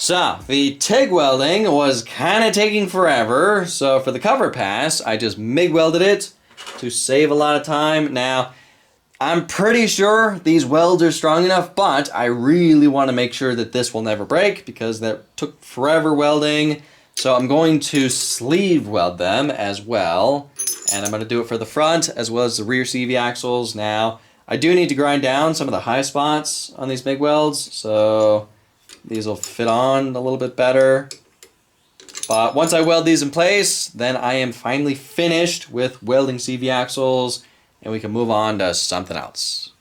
So, the TIG welding was kind of taking forever, so for the cover pass, I just MIG welded it to save a lot of time. Now, I'm pretty sure these welds are strong enough, but I really want to make sure that this will never break because that took forever welding. So I'm going to sleeve weld them as well, and I'm going to do it for the front as well as the rear CV axles. Now, I do need to grind down some of the high spots on these MIG welds, so these will fit on a little bit better. But once I weld these in place, then I am finally finished with welding CV axles, and we can move on to something else.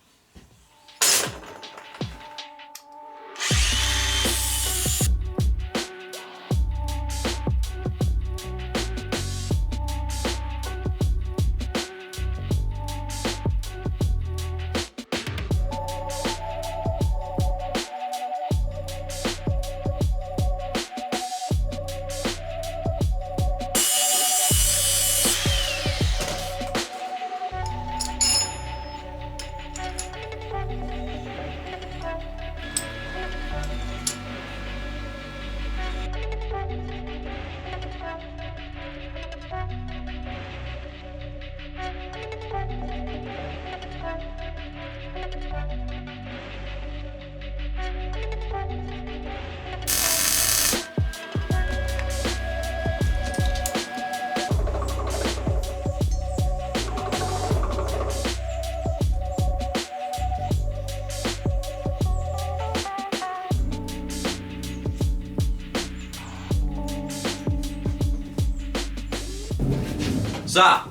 So,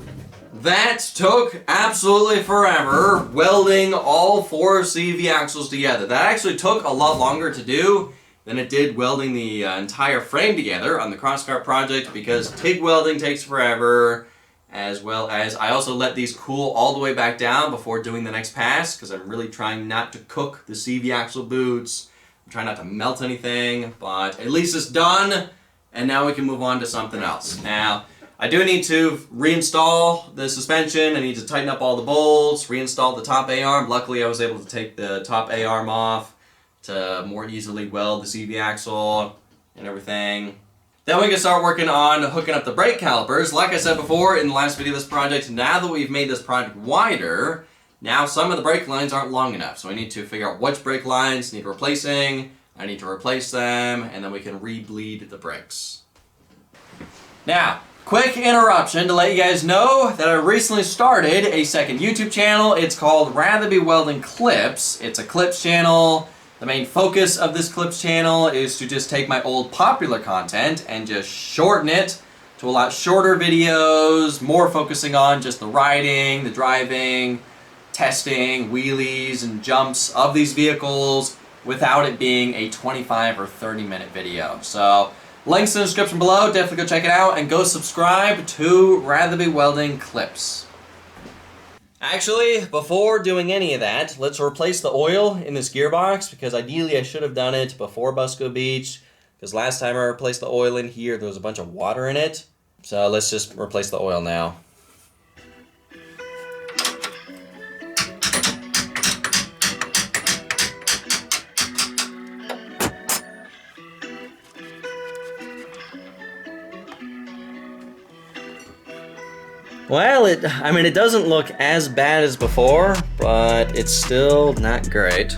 that took absolutely forever, welding all 4 CV axles together. That actually took a lot longer to do than it did welding the entire frame together on the cross-kart project because TIG welding takes forever, as well as I also let these cool all the way back down before doing the next pass because I'm really trying not to cook the CV axle boots. I'm trying not to melt anything, but at least it's done, and now we can move on to something else. Now, I do need to reinstall the suspension. I need to tighten up all the bolts, reinstall the top A-arm. Luckily, I was able to take the top A-arm off to more easily weld the CV axle and everything. Then we can start working on hooking up the brake calipers. Like I said before in the last video of this project, now that we've made this project wider, now some of the brake lines aren't long enough. So I need to figure out which brake lines need replacing. I need to replace them, and then we can re-bleed the brakes. Now, quick interruption to let you guys know that I recently started a second YouTube channel. It's called Rather Be Welding Clips. It's a clips channel. The main focus of this clips channel is to just take my old popular content and just shorten it to a lot shorter videos, more focusing on just the riding, the driving, testing, wheelies, and jumps of these vehicles without it being a 25 or 30 minute video. So, links in the description below, definitely go check it out, and go subscribe to Rather Be Welding Clips. Actually, before doing any of that, let's replace the oil in this gearbox, because ideally I should have done it before Busco Beach, because last time I replaced the oil in here, there was a bunch of water in it. So let's just replace the oil now. Well, it doesn't look as bad as before, but it's still not great.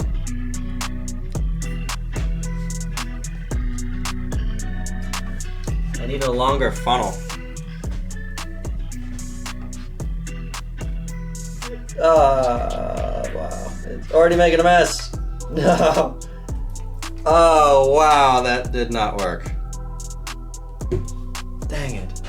I need a longer funnel. Wow. It's already making a mess. No. Oh, wow, that did not work. Dang it.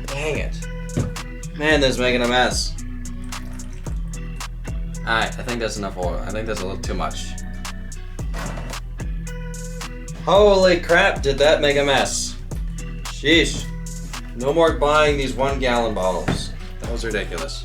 Dang it. Man, this is making a mess. Alright, I think that's enough oil. I think that's a little too much. Holy crap, did that make a mess. Sheesh. No more buying these 1 gallon bottles. That was ridiculous.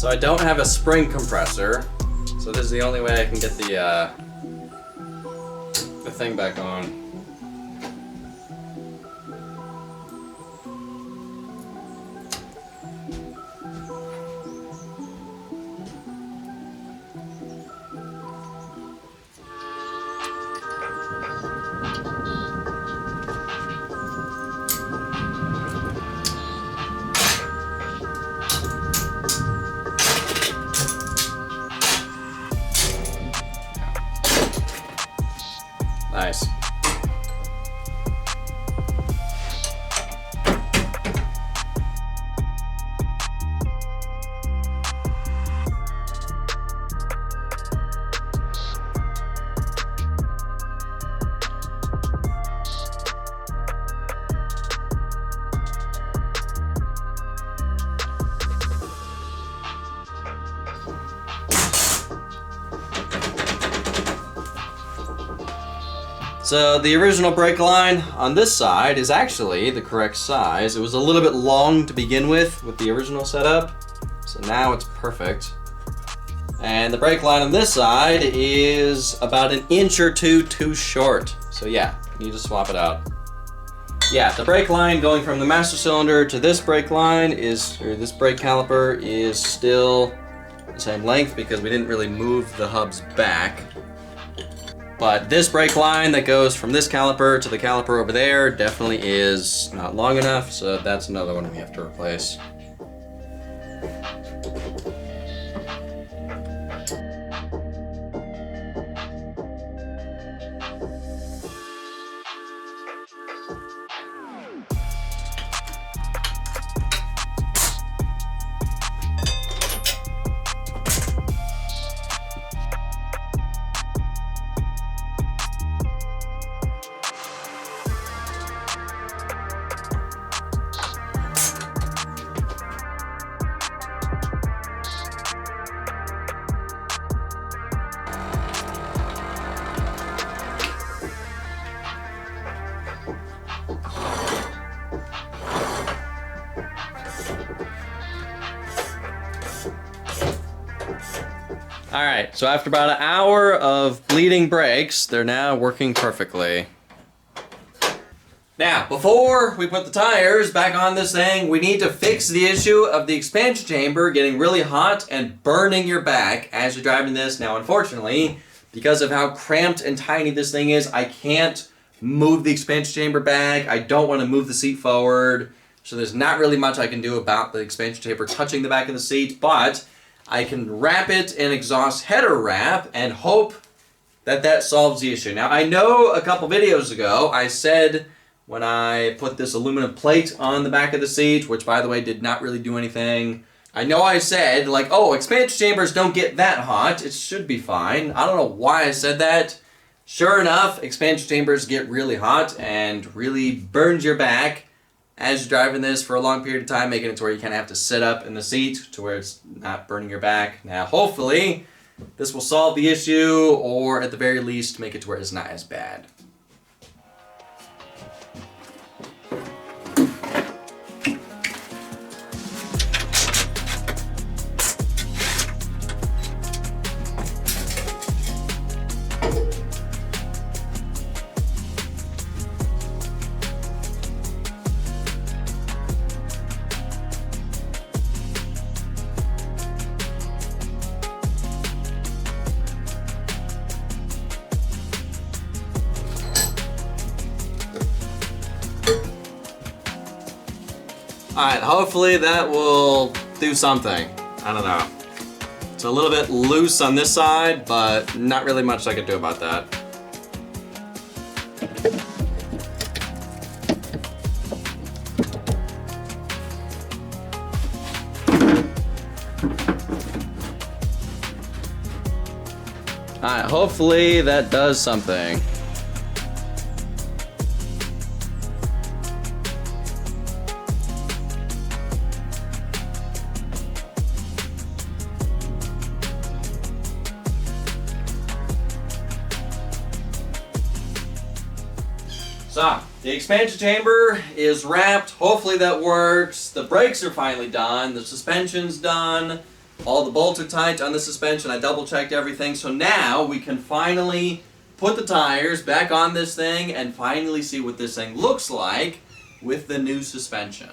So I don't have a spring compressor, so this is the only way I can get the thing back on. Nice. So the original brake line on this side is actually the correct size. It was a little bit long to begin with the original setup, so now it's perfect. And the brake line on this side is about an inch or two too short. So yeah, you need to swap it out. Yeah, the brake line going from the master cylinder to this brake line this brake caliper is still the same length because we didn't really move the hubs back. But this brake line that goes from this caliper to the caliper over there definitely is not long enough, so that's another one we have to replace. Alright, so after about an hour of bleeding brakes, they're now working perfectly. Now, before we put the tires back on this thing, we need to fix the issue of the expansion chamber getting really hot and burning your back as you're driving this. Now, unfortunately, because of how cramped and tiny this thing is, I can't move the expansion chamber back. I don't want to move the seat forward. So there's not really much I can do about the expansion chamber touching the back of the seat, but I can wrap it in exhaust header wrap and hope that that solves the issue. Now, I know a couple videos ago I said when I put this aluminum plate on the back of the seat, which by the way did not really do anything, I know I said like, oh, expansion chambers don't get that hot, it should be fine. I don't know why I said that. Sure enough, expansion chambers get really hot and really burns your back as you're driving this for a long period of time, making it to where you kind of have to sit up in the seat to where it's not burning your back. Now, hopefully, this will solve the issue, or at the very least, make it to where it's not as bad. Alright, hopefully that will do something. I don't know. It's a little bit loose on this side, but not really much I can do about that. Alright, hopefully that does something. So, the expansion chamber is wrapped. Hopefully that works. The brakes are finally done. The suspension's done. All the bolts are tight on the suspension. I double checked everything. So now we can finally put the tires back on this thing and finally see what this thing looks like with the new suspension.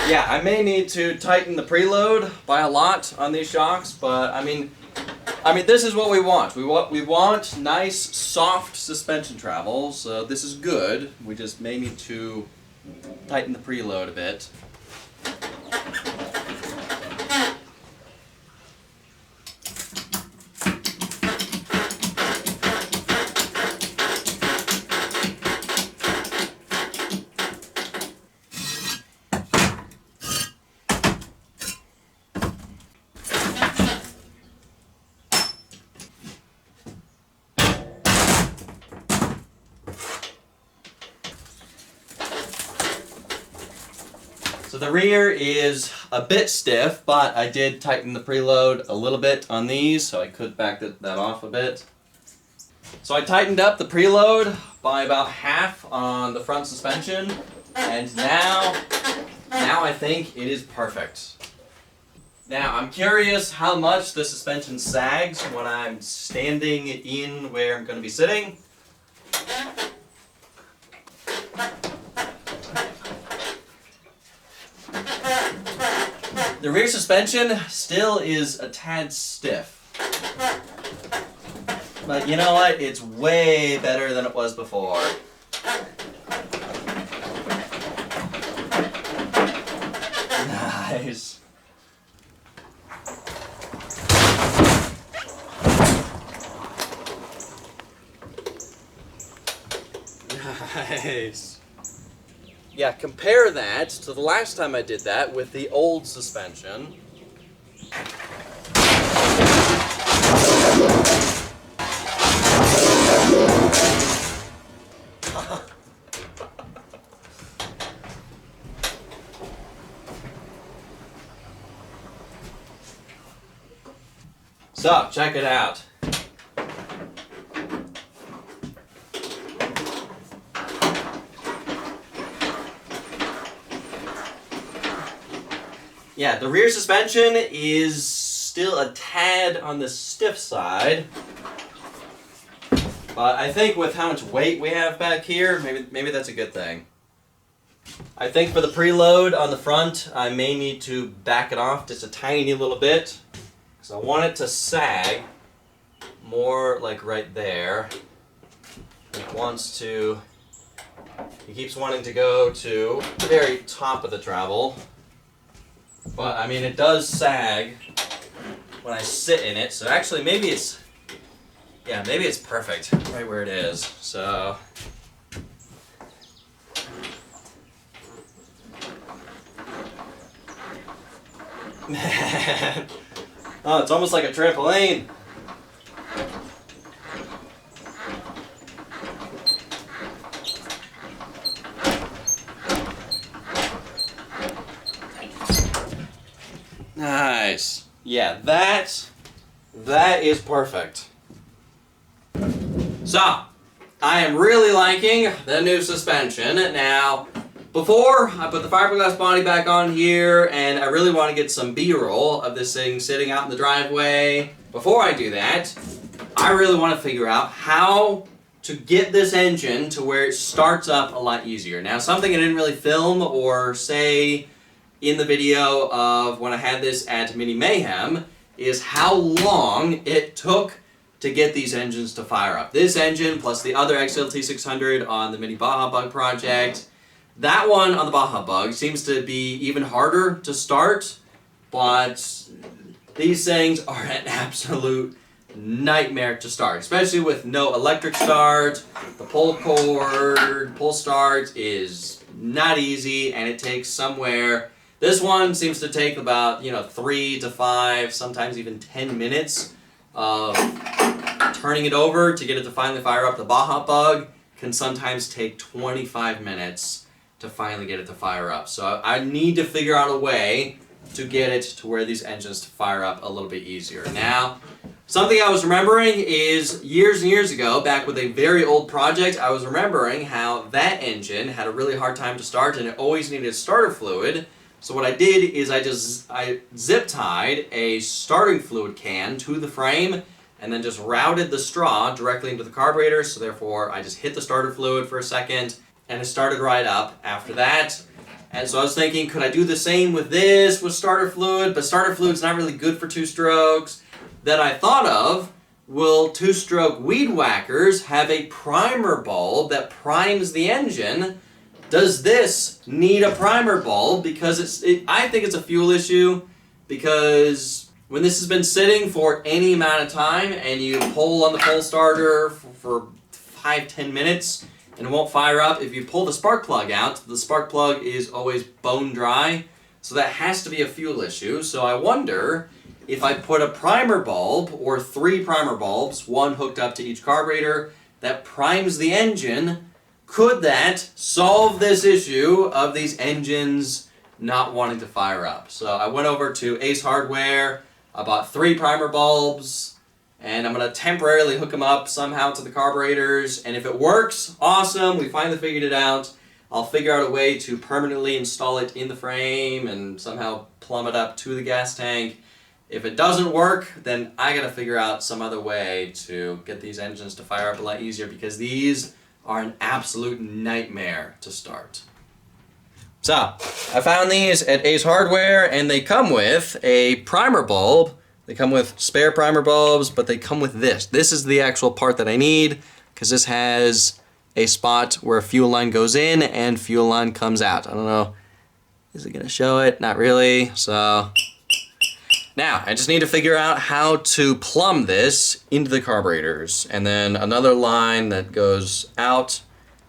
Yeah, I may need to tighten the preload by a lot on these shocks, but I mean, this is what we want. We want nice, soft suspension travel, so this is good. We just may need to tighten the preload a bit. So the rear is a bit stiff, but I did tighten the preload a little bit on these, so I could back that off a bit. So I tightened up the preload by about half on the front suspension, and now I think it is perfect. Now I'm curious how much the suspension sags when I'm standing in where I'm going to be sitting. The rear suspension still is a tad stiff. But you know what? It's way better than it was before. Nice. Nice. Yeah, compare that to the last time I did that with the old suspension. So, check it out. Yeah, the rear suspension is still a tad on the stiff side, but I think with how much weight we have back here, maybe that's a good thing. I think for the preload on the front, I may need to back it off just a tiny little bit, because I want it to sag more like right there. He keeps wanting to go to the very top of the travel. But, I mean, it does sag when I sit in it, so actually maybe it's perfect right where it is, so. Man. Oh, it's almost like a trampoline. Nice. Yeah, that is perfect. So, I am really liking the new suspension. Now, before I put the fiberglass body back on here, and I really want to get some B-roll of this thing sitting out in the driveway. Before I do that, I really want to figure out how to get this engine to where it starts up a lot easier. Now, something I didn't really film or say in the video of when I had this at Mini Mayhem is how long it took to get these engines to fire up. This engine plus the other XLT 600 on the Mini Baja Bug project. That one on the Baja Bug seems to be even harder to start but these things are an absolute nightmare to start, especially with no electric start. The pull cord, pull start is not easy, and it takes somewhere. This one seems to take about 3 to 5, sometimes even 10 minutes of turning it over to get it to finally fire up. The Baja Bug can sometimes take 25 minutes to finally get it to fire up. So I need to figure out a way to get it to where these engines to fire up a little bit easier. Now, something I was remembering is years and years ago, back with a very old project, I was remembering how that engine had a really hard time to start and it always needed starter fluid. So what I did is I zip tied a starting fluid can to the frame and then just routed the straw directly into the carburetor. So therefore I just hit the starter fluid for a second and it started right up after that. And so I was thinking, could I do the same with this, with starter fluid? But starter fluid's not really good for 2-strokes. Then I thought of, will 2-stroke weed whackers have a primer bulb that primes the engine? Does this need a primer bulb? Because I think it's a fuel issue, because when this has been sitting for any amount of time and you pull on the pull starter for 5-10 minutes, and it won't fire up. If you pull the spark plug out, the spark plug is always bone dry, so that has to be a fuel issue. So I wonder if I put a primer bulb or 3 primer bulbs, one hooked up to each carburetor, that primes the engine, could that solve this issue of these engines not wanting to fire up? So I went over to Ace Hardware, I bought 3 primer bulbs, and I'm going to temporarily hook them up somehow to the carburetors. And if it works, awesome, we finally figured it out. I'll figure out a way to permanently install it in the frame and somehow plumb it up to the gas tank. If it doesn't work, then I got to figure out some other way to get these engines to fire up a lot easier, because these are an absolute nightmare to start. So, I found these at Ace Hardware, and they come with a primer bulb. They come with spare primer bulbs, but they come with this. This is the actual part that I need, because this has a spot where fuel line goes in and fuel line comes out. I don't know, is it going to show it? Not really. So now I just need to figure out how to plumb this into the carburetors, and then another line that goes out.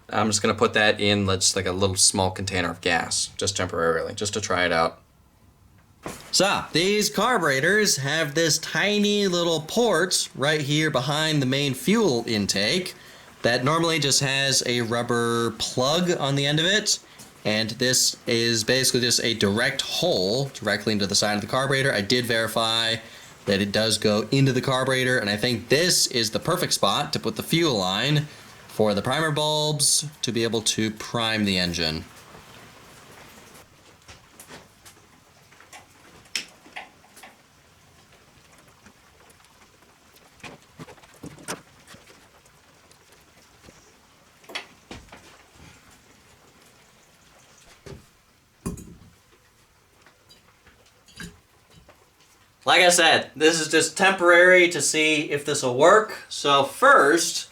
I'm just going to put that in like a little small container of gas, just temporarily, just to try it out. So, these carburetors have this tiny little port right here behind the main fuel intake that normally just has a rubber plug on the end of it, and this is basically just a direct hole directly into the side of the carburetor. I did verify that it does go into the carburetor, and I think this is the perfect spot to put the fuel line for the primer bulbs to be able to prime the engine. Like I said, this is just temporary to see if this will work. So first,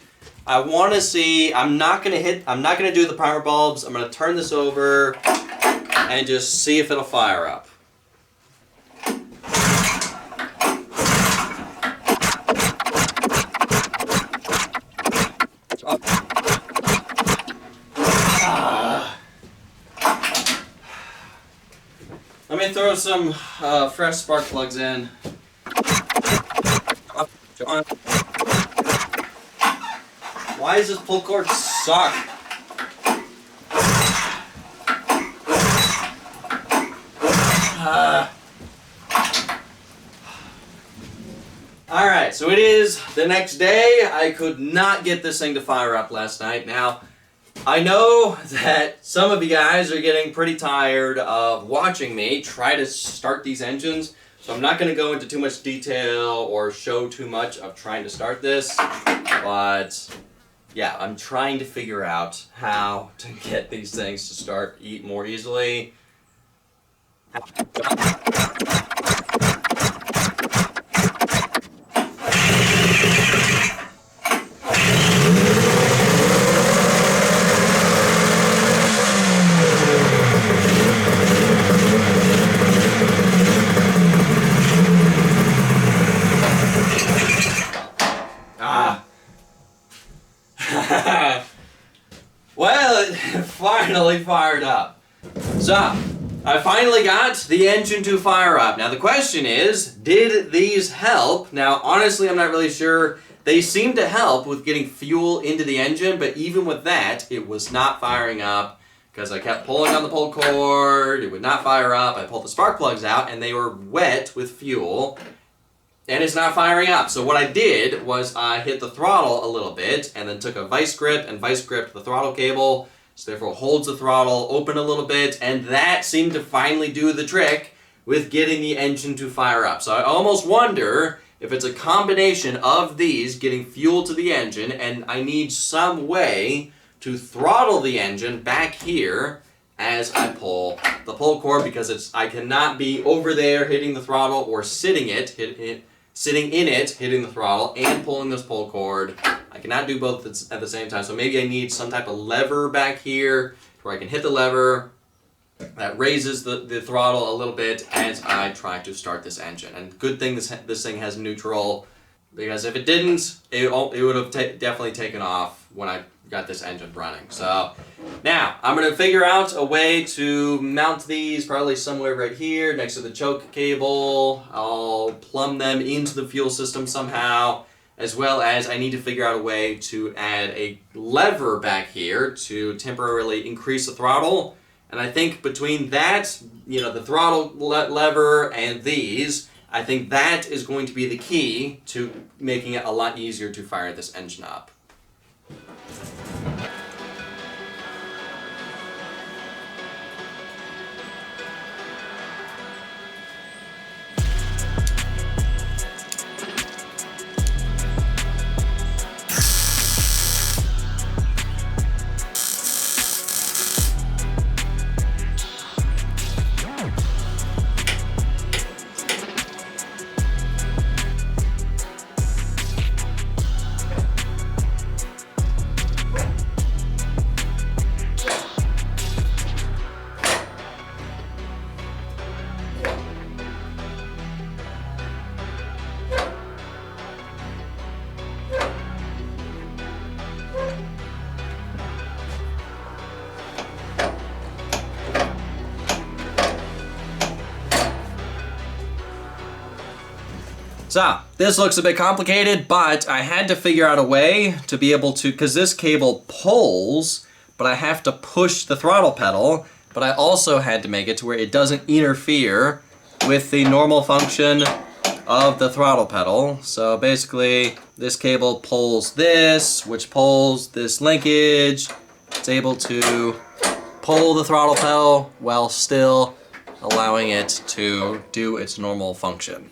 I want to see, I'm not going to do the primer bulbs. I'm going to turn this over and just see if it'll fire up. Let me throw some fresh spark plugs in. Why does this pull cord suck? Alright, so it is the next day. I could not get this thing to fire up last night. Now, I know that some of you guys are getting pretty tired of watching me try to start these engines, so I'm not going to go into too much detail or show too much of trying to start this, but yeah, I'm trying to figure out how to get these things to start more easily. finally fired up. So, I finally got the engine to fire up. Now the question is, did these help? Now honestly I'm not really sure. They seem to help with getting fuel into the engine, but even with that, it was not firing up because I kept pulling on the pull cord, it would not fire up. I pulled the spark plugs out and they were wet with fuel and it's not firing up. So what I did was I hit the throttle a little bit and then took a vice grip and vice gripped the throttle cable, so therefore holds the throttle open a little bit, and that seemed to finally do the trick with getting the engine to fire up. So I almost wonder if it's a combination of these getting fuel to the engine, and I need some way to throttle the engine back here as I pull the pull cord, because I cannot be over there hitting the throttle or sitting in it, hitting the throttle and pulling this pull cord. I cannot do both at the same time. So maybe I need some type of lever back here where I can hit the lever that raises the throttle a little bit as I try to start this engine. And good thing this thing has neutral, because if it didn't, it would have definitely taken off when I got this engine running. So now I'm going to figure out a way to mount these probably somewhere right here next to the choke cable. I'll plumb them into the fuel system somehow, as well as I need to figure out a way to add a lever back here to temporarily increase the throttle. And I think between that, the throttle lever and these, I think that is going to be the key to making it a lot easier to fire this engine up. So, this looks a bit complicated, but I had to figure out a way to be able to, because this cable pulls, but I have to push the throttle pedal, but I also had to make it to where it doesn't interfere with the normal function of the throttle pedal. So basically, this cable pulls this, which pulls this linkage. It's able to pull the throttle pedal while still allowing it to do its normal function.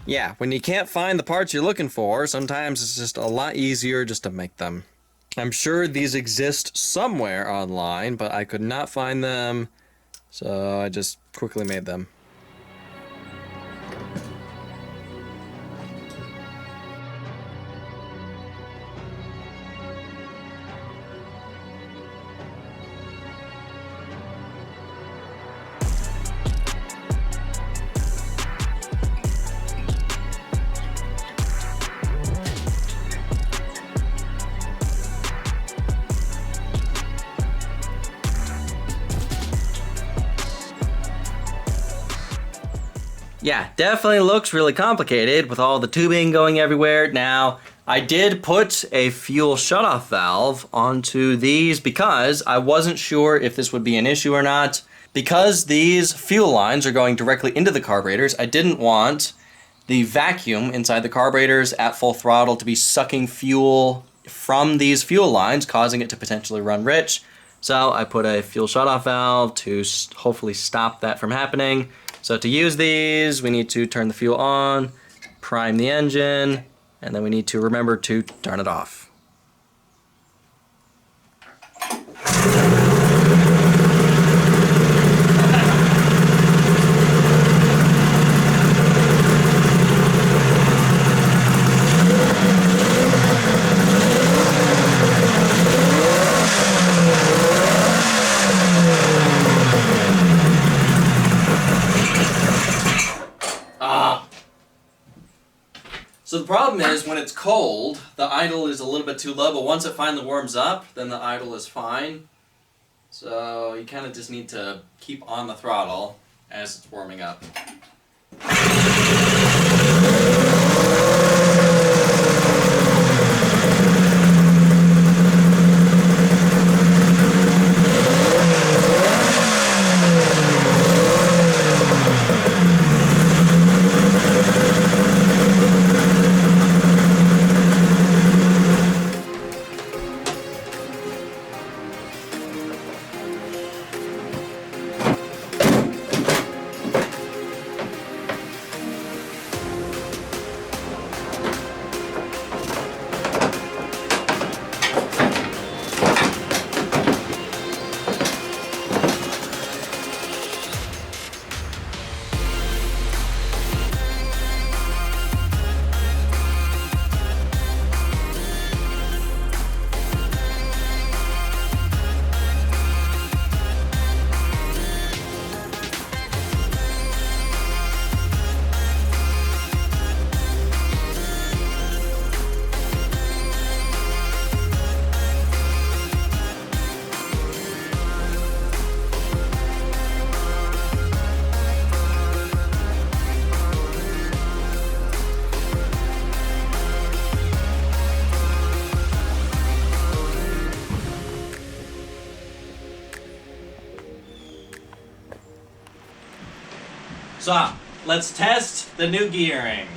Yeah, when you can't find the parts you're looking for, sometimes it's just a lot easier just to make them. I'm sure these exist somewhere online, but I could not find them, so I just quickly made them. Yeah, definitely looks really complicated with all the tubing going everywhere. Now, I did put a fuel shutoff valve onto these because I wasn't sure if this would be an issue or not. Because these fuel lines are going directly into the carburetors, I didn't want the vacuum inside the carburetors at full throttle to be sucking fuel from these fuel lines, causing it to potentially run rich. So I put a fuel shutoff valve to hopefully stop that from happening. So to use these, we need to turn the fuel on, prime the engine, and then we need to remember to turn it off. So the problem is when it's cold, the idle is a little bit too low, but once it finally warms up, then the idle is fine. So you kind of just need to keep on the throttle as it's warming up. So, let's test the new gearing.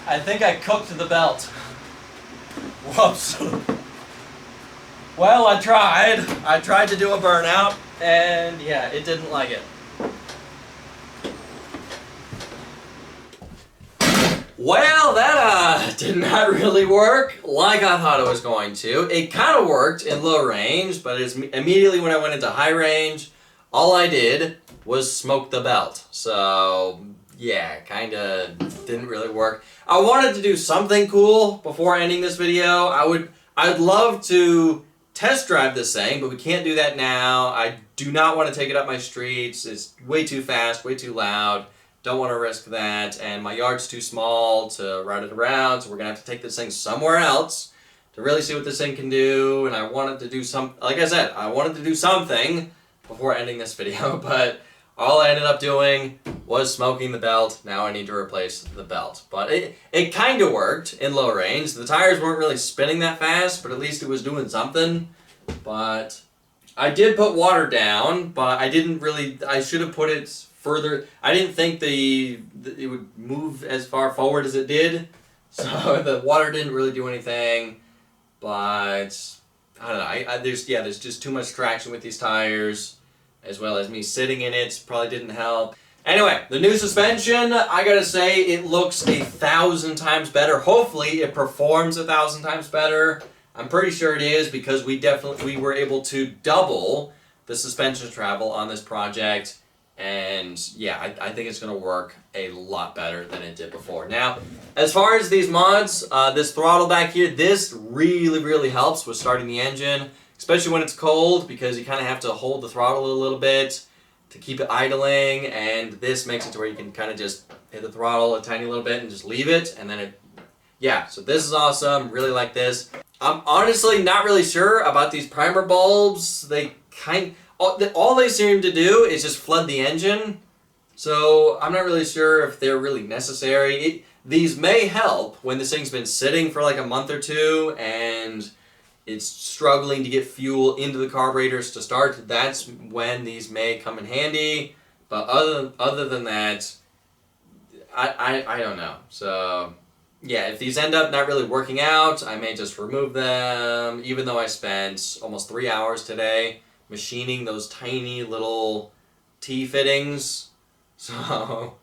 I think I cooked the belt. Whoops. Well, I tried. I tried to do a burnout, and yeah, it didn't like it. Well, that did not really work like I thought it was going to. It kind of worked in low range, but immediately when I went into high range, all I did was smoke the belt. So, yeah, kind of didn't really work. I wanted to do something cool before ending this video. I'd love to test drive this thing, but we can't do that now. I do not want to take it up my streets. It's way too fast, way too loud. Don't want to risk that, and my yard's too small to ride it around, so we're going to have to take this thing somewhere else to really see what this thing can do, and I wanted to do like I said, I wanted to do something before ending this video, but all I ended up doing was smoking the belt. Now I need to replace the belt. But it kind of worked in low range. The tires weren't really spinning that fast, but at least it was doing something. But I did put water down, but I didn't really, I should have put it further. I didn't think it would move as far forward as it did. So the water didn't really do anything. But I don't know, there's just too much traction with these tires, as well as me sitting in it probably didn't help. Anyway, the new suspension, I gotta say, it looks 1,000 times better. Hopefully it performs 1,000 times better. I'm pretty sure it is, because we were able to double the suspension travel on this project. And yeah, I think it's gonna work a lot better than it did before. Now, as far as these mods, this throttle back here, this really helps with starting the engine. Especially when it's cold, because you kind of have to hold the throttle a little bit to keep it idling, and this makes it to where you can kind of just hit the throttle a tiny little bit and just leave it, and then so this is awesome, really like this. I'm honestly not really sure about these primer bulbs. All they seem to do is just flood the engine, so I'm not really sure if they're really necessary. These may help when this thing's been sitting for like a month or two, and it's struggling to get fuel into the carburetors to start. That's when these may come in handy. But other than that, I don't know. So yeah, if these end up not really working out, I may just remove them, even though I spent almost 3 hours today machining those tiny little T-fittings. So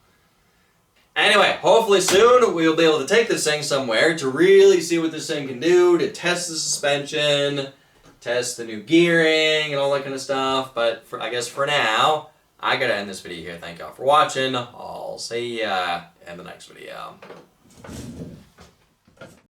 anyway, hopefully soon we'll be able to take this thing somewhere to really see what this thing can do, to test the suspension, test the new gearing, and all that kind of stuff. But I guess for now, I gotta end this video here. Thank y'all for watching. I'll see ya in the next video.